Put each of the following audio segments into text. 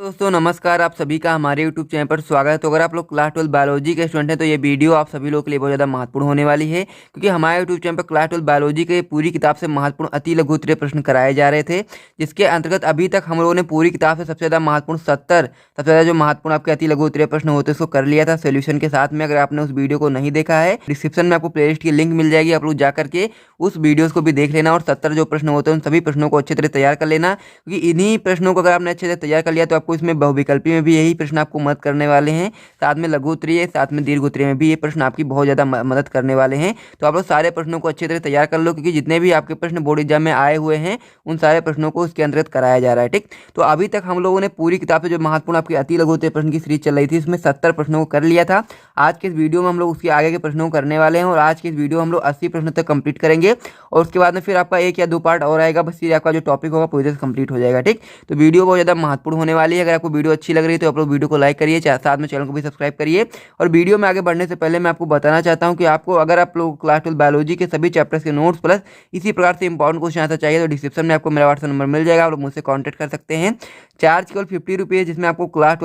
दोस्तों नमस्कार, आप सभी का हमारे YouTube चैनल पर स्वागत है। तो अगर आप लोग क्लास 12 बायोलॉजी के स्टूडेंट हैं तो ये वीडियो आप सभी लोगों के लिए बहुत ज़्यादा महत्वपूर्ण होने वाली है, क्योंकि हमारे YouTube चैनल पर क्लास 12 बायोलॉजी के पूरी किताब से महत्वपूर्ण अति लघु उत्तरीय प्रश्न कराए जा रहे थे, जिसके अंतर्गत अभी तक हम लोगों ने पूरी किताब से सबसे ज़्यादा महत्वपूर्ण 70 सबसे ज़्यादा जो महत्वपूर्ण आपके अति लघु उत्तरीय प्रश्न होते हैं उसको कर लिया था सोल्यूशन के साथ में। अगर आपने उस वीडियो को नहीं देखा है, डिस्क्रिप्शन में आपको प्लेलिस्ट की लिंक मिल जाएगी, आप लोग जा करके उस वीडियोज़ को भी देख लेना और 70 जो प्रश्न होते हैं उन सभी प्रश्नों को अच्छी तरह तैयार कर लेना, क्योंकि इन्हीं प्रश्नों को अगर आपने अच्छे से तैयार कर लिया तो आपको इसमें बहुविकल्पी में भी यही प्रश्न आपको मदद करने वाले हैं, साथ में लघु उत्तरीय साथ में दीर्घ उत्तरीय में भी ये प्रश्न आपकी बहुत ज़्यादा मदद करने वाले हैं। तो आप लोग सारे प्रश्नों को अच्छी तरह तैयार कर लो, क्योंकि जितने भी आपके प्रश्न बोर्ड एग्जाम में आए हुए हैं उन सारे प्रश्नों को उसके अंतर्गत कराया जा रहा है। ठीक, तो अभी तक हम लोगों ने पूरी किताब से जो महत्वपूर्ण आपकी अति लघु उत्तरीय प्रश्न की सीरीज चल रही थी उसमें 70 प्रश्नों को कर लिया था। आज के इस वीडियो में हम लोग उसके आगे के प्रश्नों को करने वाले हैं और आज के इस वीडियो में हम लोग 80 प्रश्नों तक कंप्लीट करेंगे और उसके बाद में फिर आपका 1 या 2 पार्ट और आएगा, बस फिर आपका जो टॉपिक होगा पूरी तरह से कंप्लीट हो जाएगा। ठीक, तो वीडियो बहुत ज़्यादा महत्वपूर्ण होने वाली है। अगर आपको वीडियो अच्छी लग रही है तो आप लोग वीडियो को लाइक करिए, साथ में चैनल को भी सब्सक्राइब करिए। और वीडियो में आगे बढ़ने से पहले मैं आपको बताना चाहता हूं कि आपको अगर आप लोग क्लास 12 बायोलॉजी के सभी चैप्टर्स के नोट्स प्लस इसी प्रकार से इंपॉर्टेंट क्वेश्चन आंसर चाहिए तो डिस्क्रिप्शन में आपको मेरा व्हाट्सएप नंबर मिल जाएगा, आप लोग मुझसे कॉन्टैक्ट कर सकते हैं। चार्ज केवल 50 रुपये, जिसमें आपको क्लास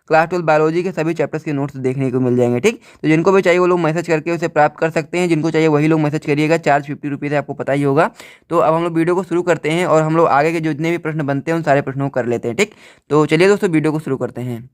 12 बायोलॉजी के सभी चैप्टर्स के नोट्स देखने को मिल जाएंगे। ठीक, तो जिनको भी चाहिए वो लोग मैसेज करके उसे प्राप्त कर सकते हैं, जिनको चाहिए वही लोग मैसेज करिएगा। चार्ज 50 रुपये है, आपको पता ही होगा। तो अब हम लोग वीडियो को शुरू करते हैं और हम लोग आगे के जो जितने भी प्रश्न बनते हैं उन सारे प्रश्नों को कर लेते हैं। ठीक, तो चलिए दोस्तों वीडियो को शुरू करते हैं।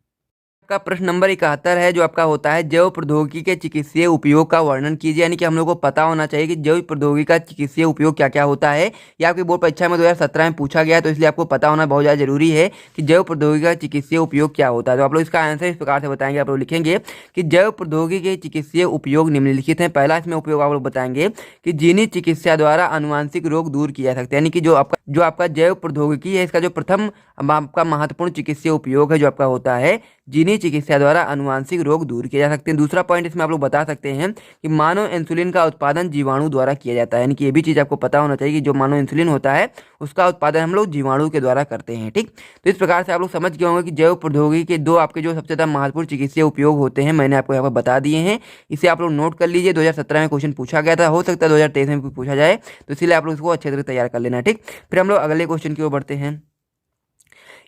आपका प्रश्न नंबर 71 है जो आपका होता है जैव प्रौद्योगिकी के चिकित्सीय उपयोग का वर्णन कीजिए। यानी कि हम लोग को पता होना चाहिए कि जैव प्रौद्योगिकी का चिकित्सीय उपयोग क्या क्या होता है। यह आपकी बोर्ड परीक्षा में 2017 में पूछा गया है, तो इसलिए आपको पता होना बहुत ज़्यादा जरूरी है कि जैव प्रौद्योगिकी का चिकित्सीय उपयोग क्या होता है। तो आप लोग इसका आंसर इस प्रकार से बताएंगे, आप लोग लिखेंगे कि जैव प्रौद्योगिकी के चिकित्सीय उपयोग निम्नलिखित हैं। पहला इसमें उपयोग आप लोग बताएंगे कि जीनी चिकित्सा द्वारा आनुवांशिक रोग दूर किया जा सकता है। यानी कि जो आपका जैव प्रौद्योगिकी है इसका जो प्रथम आपका महत्वपूर्ण चिकित्सीय उपयोग है जो आपका होता है जीनी चिकित्सा द्वारा आनुवांशिक रोग दूर किए जा सकते हैं। दूसरा पॉइंट इसमें आप लोग बता सकते हैं कि मानव इंसुलिन का उत्पादन जीवाणु द्वारा किया जाता है। यानी कि ये भी चीज़ आपको पता होना चाहिए कि जो मानव इंसुलिन होता है उसका उत्पादन हम लोग जीवाणु के द्वारा करते हैं। ठीक, तो इस प्रकार से आप लोग समझ गए होंगे कि जैव प्रौद्योगिकी के दो आपके जो सबसे ज़्यादा महत्वपूर्ण चिकित्सीय उपयोग होते हैं मैंने आपको यहाँ पर बता दिए हैं। इसे आप लोग नोट कर लीजिए, 2017 में क्वेश्चन पूछा गया था, हो सकता है 2023 में भी पूछा जाए, तो इसीलिए आप लोग इसको अच्छे तरह तैयार कर लेना। ठीक, फिर हम लोग अगले क्वेश्चन की ओर बढ़ते हैं।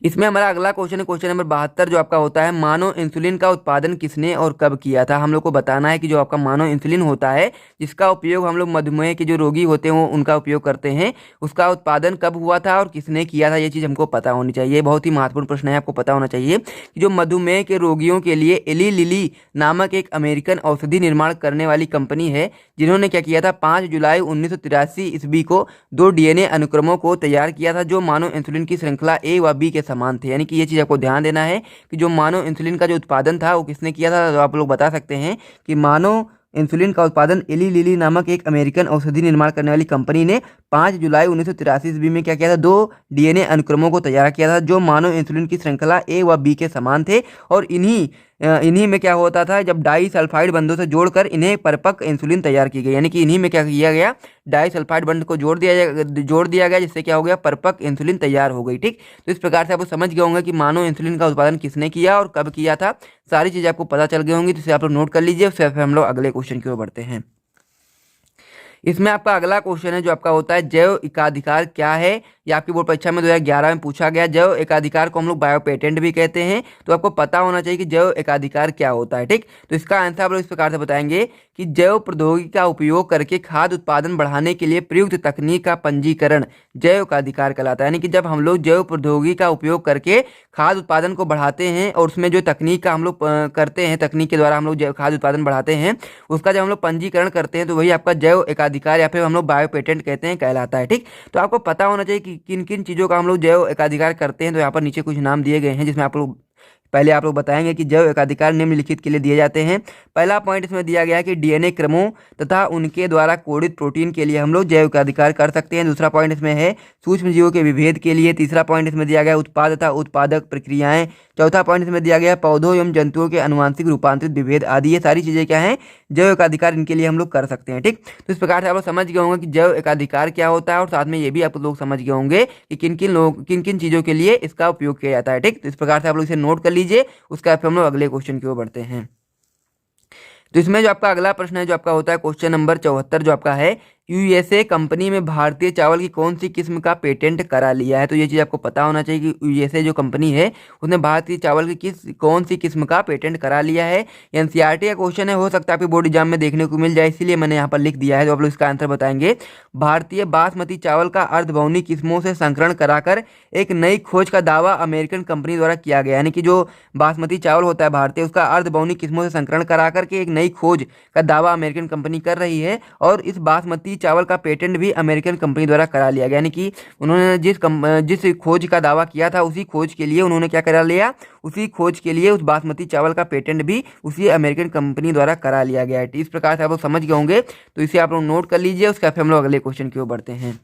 इसमें हमारा अगला क्वेश्चन है क्वेश्चन नंबर 72 जो आपका होता है मानव इंसुलिन का उत्पादन किसने और कब किया था। हम लोग को बताना है कि जो आपका मानव इंसुलिन होता है जिसका उपयोग हम लोग मधुमेह के जो रोगी होते हैं वो उनका उपयोग करते हैं, उसका उत्पादन कब हुआ था और किसने किया था, ये चीज़ हमको पता होनी चाहिए। बहुत ही महत्वपूर्ण प्रश्न है, आपको पता होना चाहिए कि जो मधुमेह के रोगियों के लिए एली लिली नामक एक अमेरिकन औषधि निर्माण करने वाली कंपनी है, जिन्होंने क्या किया था 5 जुलाई 1983 ईस्वी को 2 डीएनए अनुक्रमों को तैयार किया था जो मानव इंसुलिन की श्रृंखला ए व बी के समान थे। यानी कि ये चीज़ आपको ध्यान देना है कि जो मानव इंसुलिन का जो उत्पादन था वो किसने किया था। तो आप लोग बता सकते हैं कि मानव इंसुलिन का उत्पादन एली लिली नामक एक अमेरिकन औषधि निर्माण करने वाली कंपनी ने 5 जुलाई 1983 ईस्वी में क्या किया था, 2 डीएनए अनुक्रमों को तैयार किया था जो मानव इंसुलिन की श्रृंखला ए व बी के समान थे। और इन्हीं में क्या होता था, जब डाई सल्फाइड बंधों से जोड़कर इन्हें परिपक्व इंसुलिन तैयार की गई। यानी कि इन्हीं में क्या किया गया, डाई सल्फाइड बंध को जोड़ दिया गया जिससे क्या हो गया, परिपक्व इंसुलिन तैयार हो गई। ठीक, तो इस प्रकार से आप समझ गए होंगे कि मानव इंसुलिन का उत्पादन किसने किया और कब किया था, सारी चीज़ें आपको पता चल गई होंगी, तो इसे आप लोग नोट कर लीजिए। उससे फिर हम लोग अगले क्वेश्चन की ओर बढ़ते हैं। इसमें आपका अगला क्वेश्चन है जो आपका होता है जैव एकाधिकार क्या है। यह आपकी बोर्ड परीक्षा में 2011 में पूछा गया। जैव एकाधिकार को हम लोग बायो पेटेंट भी कहते हैं, तो आपको पता होना चाहिए कि जैव एकाधिकार क्या होता है। ठीक, तो इसका आंसर आप लोग इस प्रकार से बताएंगे कि जैव प्रौद्योगिकी का उपयोग करके खाद्य उत्पादन बढ़ाने के लिए प्रयुक्त तकनीक का पंजीकरण जैव एकाधिकार कहलाता है। यानी कि जब हम लोग जैव प्रौद्योगिकी का उपयोग करके खाद्य उत्पादन को बढ़ाते हैं और उसमें जो तकनीक का हम लोग करते हैं, तकनीक के द्वारा हम लोग खाद्य उत्पादन बढ़ाते हैं, उसका जब हम लोग पंजीकरण करते हैं तो वही आपका जैव एकाधिकार या फिर हम लोग बायो पेटेंट कहते हैं कहलाता है। ठीक, तो आपको पता होना चाहिए कि किन किन चीज़ों का हम लोग जैव एकाधिकार करते हैं। तो यहाँ पर नीचे कुछ नाम दिए गए हैं जिसमें आप लोग पहले आप लोग बताएंगे कि जैव एकाधिकार निम्नलिखित के लिए दिए जाते हैं। पहला पॉइंट इसमें दिया गया है कि डीएनए क्रमों तथा उनके द्वारा कोडित प्रोटीन के लिए हम लोग जैव एकाधिकार कर सकते हैं। दूसरा पॉइंट इसमें है सूक्ष्म जीवों के विभेद के लिए। तीसरा पॉइंट इसमें दिया गया उत्पाद तथा उत्पादक प्रक्रियाएं। चौथा पॉइंट इसमें दिया गया पौधों एवं जंतुओं के अनुवांशिक रूपांतरित विभेद आदि। ये सारी चीज़ें क्या हैं, जैव एकाधिकार, इनके लिए हम लोग कर सकते हैं। ठीक, तो इस प्रकार से आप लोग समझ गए होंगे कि जैव एकाधिकार क्या होता है और साथ में ये भी आप लोग समझ गए होंगे कि किन किन चीज़ों के लिए इसका उपयोग किया जाता है। ठीक, तो इस प्रकार से आप लोग इसे नोट कर लीजिए। उसका फिर हम लोग अगले क्वेश्चन की ओर बढ़ते हैं। तो इसमें जो आपका अगला प्रश्न है जो आपका होता है क्वेश्चन नंबर 74 जो आपका है यूएसए कंपनी में भारतीय चावल की कौन सी किस्म का पेटेंट करा लिया है? तो ये चीज़ आपको पता होना चाहिए कि यूएसए जो कंपनी है उसने भारतीय चावल की कौन सी किस्म का पेटेंट करा लिया है। एनसीईआरटी का क्वेश्चन है, हो सकता है आपके बोर्ड एग्जाम में देखने को मिल जाए, इसीलिए मैंने यहाँ पर लिख दिया है। तो आप लोग इसका आंसर बताएंगे। भारतीय बासमती चावल का अर्धबौनी किस्मों से संकरण कराकर एक नई खोज का दावा अमेरिकन कंपनी द्वारा किया गया। यानी कि जो बासमती चावल होता है भारतीय, उसका अर्धबौनी किस्मों से संकरण कराकर के एक नई खोज का दावा अमेरिकन कंपनी कर रही है, और इस बासमती चावल का पेटेंट भी अमेरिकन कंपनी द्वारा करा लिया गया। यानी कि उन्होंने जिस खोज का दावा किया था उसी खोज के लिए उन्होंने क्या करा लिया, उसी खोज के लिए उस बासमती चावल का पेटेंट भी उसी अमेरिकन कंपनी द्वारा करा लिया गया है। इस प्रकार से आप लोग समझ गए होंगे, तो इसे आप लोग नोट कर लीजिए। उसके बाद हम लोग अगले क्वेश्चन की ओर बढ़ते हैं।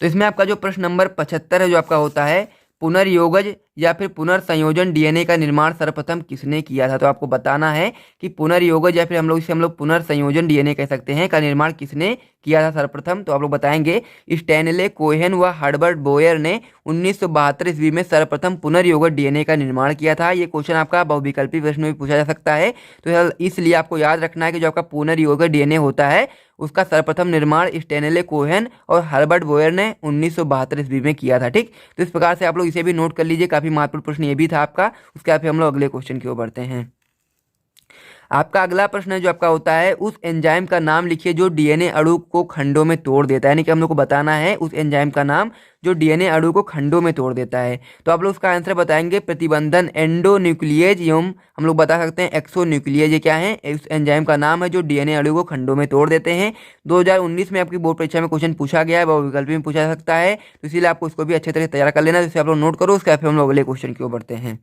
तो इसमें आपका जो प्रश्न नंबर 75 है, जो आपका होता है पुनर्योगज या फिर पुनर्संयोजन डीएनए का निर्माण सर्वप्रथम किसने किया था? तो आपको बताना है कि पुनर्योगज या फिर हम लोग पुनर्संयोजन डीएनए कह सकते हैं का निर्माण किसने किया था सर्वप्रथम? तो आप लोग बताएंगे स्टैनले कोहेन व हर्बर्ट बोयर ने 1972 ईस्वी में सर्वप्रथम पुनर्योगज डीएनए का निर्माण किया था। ये क्वेश्चन आपका बहुविकल्पी प्रश्न में पूछा जा सकता है, तो इसलिए आपको याद रखना है कि जो आपका पुनर्योगज डीएनए होता है उसका सर्वप्रथम निर्माण स्टैनले कोहेन और हर्बर्ट बोयर ने 1972 ईस्वी में किया था। ठीक, तो इस प्रकार से आप लोग इसे भी नोट कर लीजिए, काफी महत्वपूर्ण प्रश्न ये भी था आपका। उसके बाद हम लोग अगले क्वेश्चन की ओर बढ़ते हैं। आपका अगला प्रश्न है जो आपका होता है उस एंजाइम का नाम लिखिए जो डीएनए अणु को खंडों में तोड़ देता है। यानी कि हम लोग को बताना है उस एंजाइम का नाम जो डीएनए अणु को खंडों में तोड़ देता है। तो आप लोग उसका आंसर बताएंगे प्रतिबंधन एंडोन्यूक्लिएज एवं हम लोग बता सकते हैं एक्सोन्यूक्लिएज। ये क्या है? उस एंजाइम का नाम है जो डीएनए अणु को खंडों में तोड़ देते हैं। 2019 में आपकी बोर्ड परीक्षा में क्वेश्चन पूछा गया है, वो विकल्प में पूछा जा सकता है, तो इसीलिए आपको उसको भी अच्छे तरह तैयार कर लेना। जिससे आप लोग नोट करो। उसके बाद हम लोग अगले क्वेश्चन की ओर बढ़ते हैं।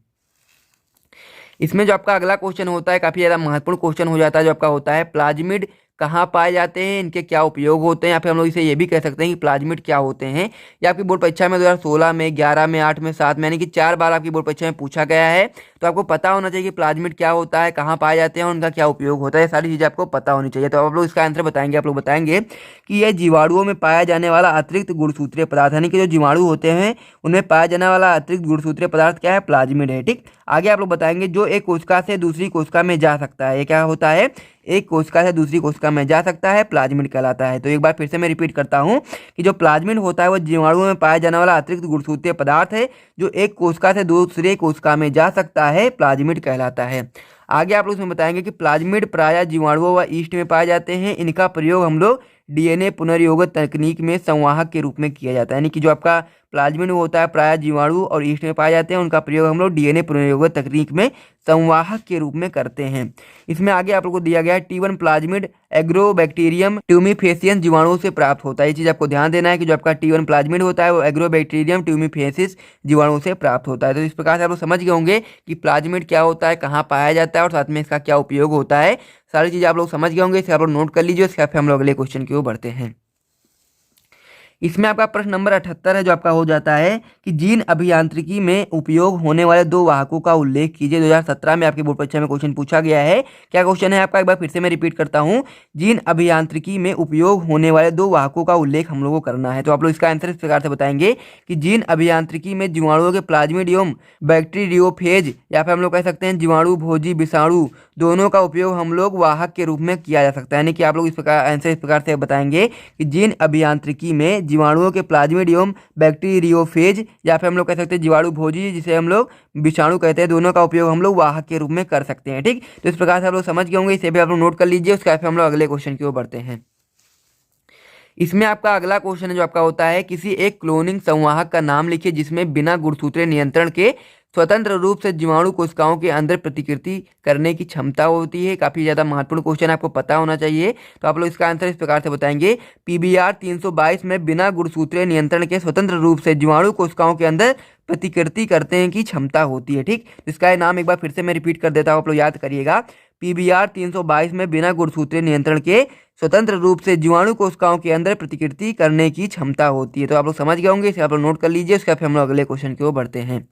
इसमें जो आपका अगला क्वेश्चन होता है काफ़ी ज़्यादा महत्वपूर्ण क्वेश्चन हो जाता है, जो आपका होता है प्लाज्मिड कहाँ पाए जाते हैं, इनके क्या उपयोग होते हैं, या फिर हम लोग इसे ये भी कह सकते हैं कि प्लाज्मिड क्या होते हैं। ये आपकी बोर्ड परीक्षा में 2016 में, 11 में, 8 में, 7 में, यानी कि 4 बार आपकी बोर्ड परीक्षा में पूछा गया है। तो आपको पता होना चाहिए कि प्लाज्मिड क्या होता है, कहाँ पाए जाते हैं, उनका क्या उपयोग होता है, ये सारी चीज़ें आपको पता होनी चाहिए। तो आप लोग इसका आंसर बताएंगे। आप लोग बताएंगे कि यह जीवाणुओं में पाया जाने वाला अतिरिक्त गुणसूत्रीय पदार्थ, यानी कि जो जीवाणु होते हैं उनमें पाया जाने वाला अतिरिक्त गुणसूत्रीय पदार्थ क्या है? प्लाज्मिड है। ठीक, आगे आप लोग बताएंगे जो एक कोशिका से दूसरी कोशिका में जा सकता है, ये क्या होता है? एक कोशिका से दूसरी कोशिका में जा सकता है, प्लाज्मिड कहलाता है। तो एक बार फिर से मैं रिपीट करता हूं कि जो प्लाज्मिड होता है वो जीवाणुओं में पाया जाने वाला अतिरिक्त गुणसूत्रीय पदार्थ है जो एक कोशिका से दूसरे कोशिका में जा सकता है, प्लाज्मिड कहलाता है। आगे आप लोग इसमें बताएंगे कि प्लाज्मिड प्रायः जीवाणुओं व ईस्ट में पाए जाते हैं। इनका प्रयोग हम लोग डीएनए पुनर्योगज तकनीक में संवाहक के रूप में किया जाता है। यानी कि जो आपका प्लाज्मिड होता है प्रायः जीवाणु और ईस्ट में पाए जाते हैं, उनका प्रयोग हम लोग डीएनए पुनर्योगज तकनीक में संवाहक के रूप में करते हैं। इसमें आगे आप लोग को दिया गया है T1 प्लाज्मिड एग्रोबैक्टीरियम ट्यूमिफेसियन जीवाणुओं से प्राप्त होता है। ये चीज़ आपको ध्यान देना है कि जो आपका T1 प्लाज्मिड होता है वो एग्रोबैक्टीरियम ट्यूमिफेसिस जीवाणुओं से प्राप्त होता है। तो इस प्रकार से आप लोग समझ गए होंगे कि प्लाज्मिड क्या होता है, कहाँ पाया जाता है और साथ में इसका क्या उपयोग होता है। सारी चीज़ें आप लोग समझ गए होंगे, इसे आप लोग नोट कर लीजिए। इसके बाद हम लोग अगले क्वेश्चन की ओर बढ़ते हैं। इसमें आपका प्रश्न नंबर 78 है जो आपका हो जाता है कि जीन अभियांत्रिकी में उपयोग होने वाले दो वाहकों का उल्लेख कीजिए। 2017 में आपकी बोर्ड परीक्षा में क्वेश्चन पूछा गया है। क्या क्वेश्चन है आपका? एक बार फिर से मैं रिपीट करता हूं, जीन अभियांत्रिकी में उपयोग होने वाले दो वाहकों का उल्लेख हम लोगों को करना है। तो आप लोग इसका आंसर इस प्रकार से बताएंगे कि जीन अभियांत्रिकी में जीवाणुओं के प्लाज्मिड एवं बैक्टीरियोफेज या फिर हम लोग कह सकते हैं जीवाणु भोजी विषाणु दोनों का उपयोग हम लोग वाहक के रूप में किया जा सकता है। यानी कि आप लोग इस प्रकार आंसर इस प्रकार से बताएंगे कि जीन अभियांत्रिकी में जीवाणुओं के प्लाज्मिड एवं बैक्टीरियोफेज या फिर हम लोग कह सकते हैं जीवाणु भोजी जिसे हम लोग विषाणु कहते हैं, दोनों का उपयोग हम लोग वाहक के रूप में कर सकते हैं। ठीक, तो इस प्रकार से आप लोग समझ गए होंगे, इसे भी आप लोग नोट कर लीजिए। उसके बाद हम लोग अगले क्वेश्चन की ओर बढ़ते हैं। इसमें आपका अगला क्वेश्चन है जो आपका होता है किसी एक क्लोनिंग संवाहक का नाम लिखिए जिसमें बिना गुणसूत्रीय नियंत्रण के स्वतंत्र रूप से जीवाणु कोशिकाओं के अंदर प्रतिकृति करने की क्षमता होती है। काफ़ी ज़्यादा महत्वपूर्ण क्वेश्चन आपको पता होना चाहिए। तो आप लोग इसका आंसर इस प्रकार से बताएंगे PBR 322 में बिना गुणसूत्रीय नियंत्रण के स्वतंत्र रूप से जीवाणु कोशिकाओं के अंदर प्रतिकृति करते हैं की क्षमता होती है। ठीक, इसका नाम एक बार फिर से मैं रिपीट कर देता हूँ, आप लोग याद करिएगा। PBR 322 में बिना गुणसूत्रीय नियंत्रण के स्वतंत्र रूप से जीवाणु कोशिकाओं के अंदर प्रतिकृति करने की क्षमता होती है। तो आप लोग समझ गए होंगे, इसे आप लोग नोट कर लीजिए। उसके बाद हम लोग अगले क्वेश्चन की ओर बढ़ते हैं।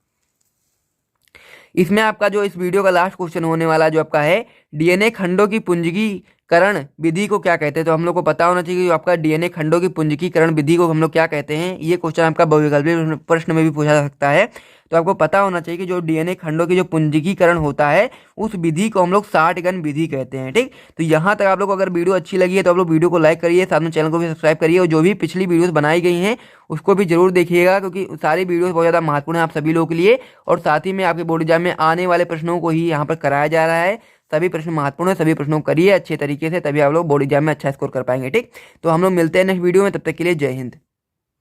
इसमें आपका जो इस वीडियो का लास्ट क्वेश्चन होने वाला जो आपका है डीएनए खंडों की पुंजीकरण विधि को क्या कहते हैं। तो हम लोग को पता होना चाहिए कि आपका डीएनए खंडों की पुंजीकरण विधि को हम लोग क्या कहते हैं। ये क्वेश्चन आपका बहुविकल्पी प्रश्न में भी पूछा जा सकता है। तो आपको पता होना चाहिए कि जो डीएनए खंडों की जो पुंजीकीकरण होता है उस विधि को हम लोग 60 घन विधि कहते हैं। ठीक, तो यहाँ तक आप लोग अगर वीडियो अच्छी लगी है तो आप लोग वीडियो को लाइक करिए, साथ में चैनल को भी सब्सक्राइब करिए और जो भी पिछली वीडियोस बनाई गई हैं उसको भी जरूर देखिएगा, क्योंकि सारी वीडियोस बहुत ज़्यादा महत्वपूर्ण है आप सभी लोगों के लिए। और साथ ही में आपके बोर्ड एग्जाम में आने वाले प्रश्नों को ही यहाँ पर कराया जा रहा है। सभी प्रश्न महत्वपूर्ण है, सभी प्रश्नों को करिए अच्छे तरीके से, तभी आप लोग बोर्ड एग्जाम में अच्छा स्कोर कर पाएंगे। ठीक, तो हम लोग मिलते हैं नेक्स्ट वीडियो में, तब तक के लिए जय हिंद।